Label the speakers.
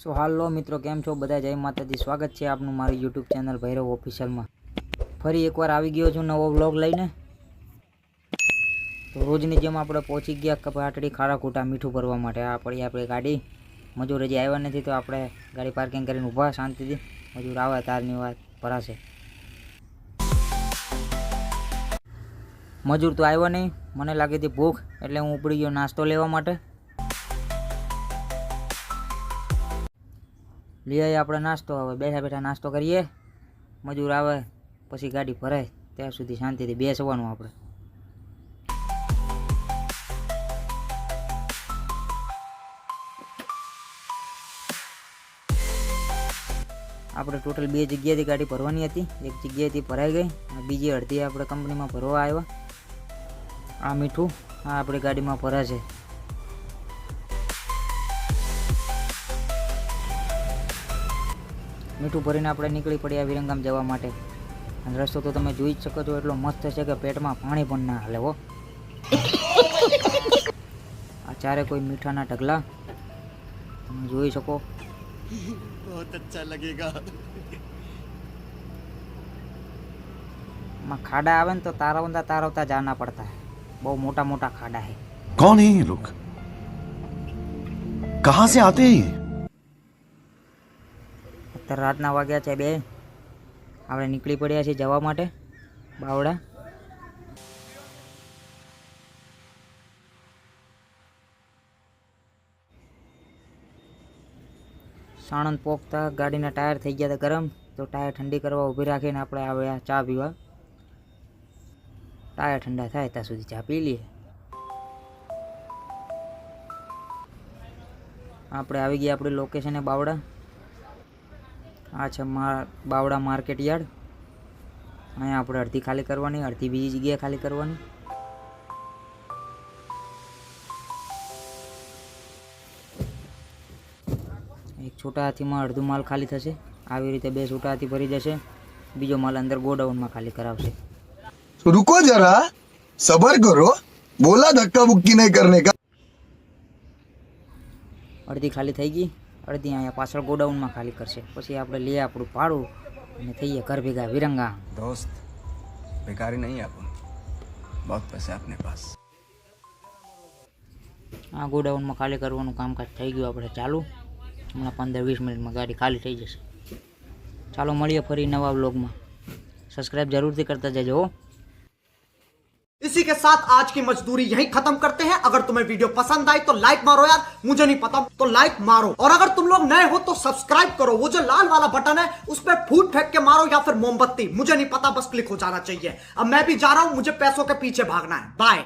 Speaker 1: સો હાલો મિત્રો, કેમ છો બધા? જય માતાજી, સ્વાગત છે આપનું મારી યુટ્યુબ ચેનલ ભૈરવ ઓફિશિયલમાં. ફરી એકવાર આવી ગયો છું નવો વ્લોગ લઈને. તો રોજની જેમ આપણે પહોંચી ગયા પાટડી ખારાખોટા મીઠું ભરવા માટે. આ પડી આપણી ગાડી. મજૂર હજી આવ્યા નથી તો આપણે ગાડી પાર્કિંગ કરીને ઊભા શાંતિથી. મજૂર આવે તારની વાત ભરાશે. મજૂર તો આવ્યો નહીં, મને લાગી હતી ભૂખ એટલે હું ઉપડી ગયો નાસ્તો લેવા માટે. લઈ આવીએ આપણે નાસ્તો. હવે બેઠા બેઠા નાસ્તો કરીએ. મજૂર આવે પછી ગાડી ભરાય ત્યાં સુધી શાંતિથી બેસવાનું. આપણે ટોટલ 2 જગ્યાએથી ગાડી ભરવાની હતી. એક જગ્યાએથી ભરાઈ ગઈ અને બીજી અડધી આપણે કંપનીમાં ભરવા આવ્યા. આ મીઠું આ આપણી ગાડીમાં ભરાશે. મીઠું ભરીને આપણે નીકળી પડ્યા વિરંગામ જવા માટે. અને રસ્તો તો તમે જોઈ જ શકો છો, એટલો મસ્ત છે કે પેટમાં પાણી પણ ના હાલે હો. આ ચારે કોઈ મીઠાના ઢગલા તમે જોઈ શકો.
Speaker 2: बहुत अच्छा लगेगा.
Speaker 1: માં ખાડા આવે ને તો તારવતા જાના પડતા है. બહુ મોટા મોટા ખાડા है.
Speaker 2: कौन है ये लोग? कहाँ से आते हैं?
Speaker 1: અત્યારે રાતના વાગ્યા છે 2. આપણે નીકળી પડ્યા છીએ જવા માટે બાવડા. સાણંદ પોખતા ગાડીના ટાયર થઈ ગયા હતા ગરમ, તો ટાયર ઠંડી કરવા ઊભી રાખીને આપણે આવ્યા ચા પીવા. ટાયર ઠંડા થાય ત્યાં સુધી ચા પી લઈએ. આપણે આવી ગયા આપણી લોકેશને બાવડા. આ છે બાવડા માર્કેટ યાર્ડ. અહીંયા આપણે અડધી ખાલી કરવાની, અડધી બીજી જગ્યાએ ખાલી કરવાની. એક છોટા હાથીમાં અડધું માલ ખાલી થશે. આવી રીતે 2 છોટા હાથી ભરી જશે. બીજો માલ અંદર ગોડાઉનમાં ખાલી કરાવશે.
Speaker 3: रुको जरा, सबर करो, बोला धक्का मुक्की नहीं करने का.
Speaker 1: અડધી ખાલી થઈ ગઈ, અડધી અહીંયા પાછળ ગોડાઉનમાં ખાલી કરશે. પછી આપણે લઈએ આપણું ભાડું અને થઈએ ઘર ભેગા વિરંગા.
Speaker 4: दोस्त बेकारी नहीं है अपन, बहुत पैसे अपने पास.
Speaker 1: આ ગોડાઉનમાં ખાલી કરવાનું કામકાજ થઈ ગયું આપણે ચાલુ. હમણાં 15-20 મિનિટમાં ગાડી ખાલી થઈ જશે. ચાલો મળીએ ફરી નવા વ્લોગમાં. સબસ્ક્રાઈબ જરૂરથી કરતા જજો.
Speaker 5: इसी के साथ आज की मजदूरी यहीं खत्म करते हैं. अगर तुम्हें वीडियो पसंद आई तो लाइक मारो यार, मुझे नहीं पता तो लाइक मारो. और अगर तुम लोग नए हो तो सब्सक्राइब करो. वो जो लाल वाला बटन है उस पर फूट फेंक के मारो या फिर मोमबत्ती, मुझे नहीं पता, बस क्लिक हो जाना चाहिए. अब मैं भी जा रहा हूं, मुझे पैसों के पीछे भागना है. बाय.